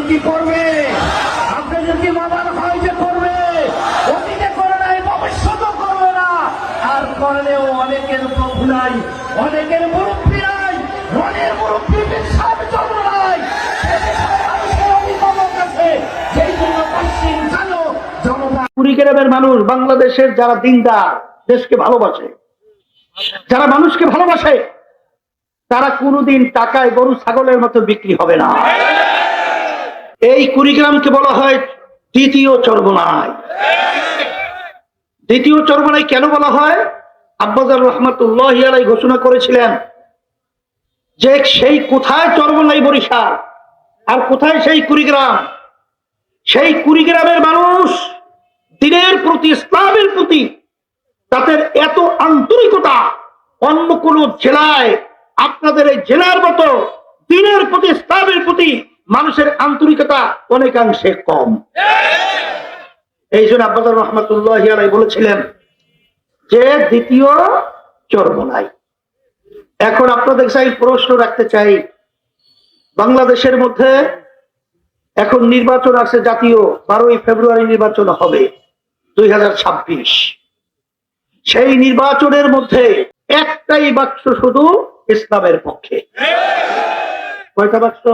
কি করবে? আপনাদের কি মামার হয় যে করবে? অতীতে করে নাই, ভবিষ্যৎও করবে না। আর করলেও অনেকের প্রভু নাই, অনেকের মুরব্বী নাই, রনের মুরব্বীর সাপ জন্ম নাই। কুড়িগ্রামের মানুষ, বাংলাদেশের যারা দিনদার, দেশকে ভালোবাসে, যারা মানুষকে ভালোবাসে, তারা কোনোদিন টাকায় গরু ছাগলের মতো বিক্রি হবে না। এই কুড়িগ্রামকে বলা হয় দ্বিতীয় চরমনাই। দ্বিতীয় চরমনাই কেন বলা হয়? আব্বাজার রহমাতুল্লাহি আলাইহি ঘোষণা করেছিলেন যে সেই কোথায় চরমনাই বরিশাল আর কোথায় সেই কুড়িগ্রাম। সেই কুড়িগ্রামের মানুষ দিনের প্রতি, ইসলামের প্রতি তাদের এত আন্তরিকতা অন্য কোন জেলায়, আপনাদের এই জেলার মতো দিনের প্রতি, ইসলামের প্রতি মানুষের আন্তরিকতা অনেকাংশে কম। এই জন্য আব্বাজার রহমাতুল্লাহি আলাইহি বলেছিলেন যে দ্বিতীয় চরমনাই। এখন আপনাদের চাই প্রশ্ন রাখতে চাই, বাংলাদেশের মধ্যে এখন নির্বাচন আছে, জাতীয় 12ই ফেব্রুয়ারি নির্বাচন হবে 2026। সেই নির্বাচনের মধ্যে একটাই বাক্স শুধু ইসলামের পক্ষে। কয়টা বাক্স?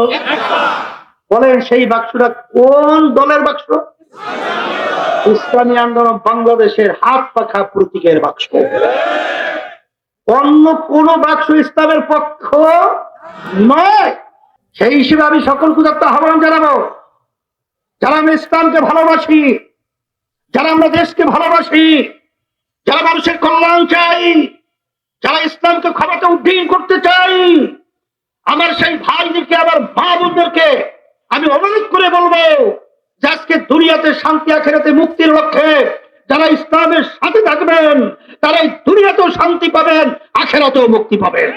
বলেন সেই বাক্সটা কোন দলের বাক্স? ইসলামী আন্দোলন বাংলাদেশের হাত পাখা প্রতীকের বাক্স। অন্য কোন বাক্স ইসলামের পক্ষ নয়। সেই হিসেবে আমি সকলকে একটা আহ্বান জানাবো, যারা আমরা ইসলামকে ভালোবাসি, যারা আমরা দেশকে ভালোবাসি, যারা মানুষের কল্যাণ চাই, যারা ইসলামকে ক্ষমতা উড্ডীন করতে চাই, আমার সেই ভাইদেরকে, আমার মা বোনদেরকে আমি অনুরোধ করে বলবো যে আজকে দুনিয়াতে শান্তি, আখিরাতে মুক্তির লক্ষ্যে যারা ইসলামের সাথে থাকবেন তারা এই দুনিয়াতেও শান্তি পাবেন, আখিরাতেও মুক্তি পাবেন।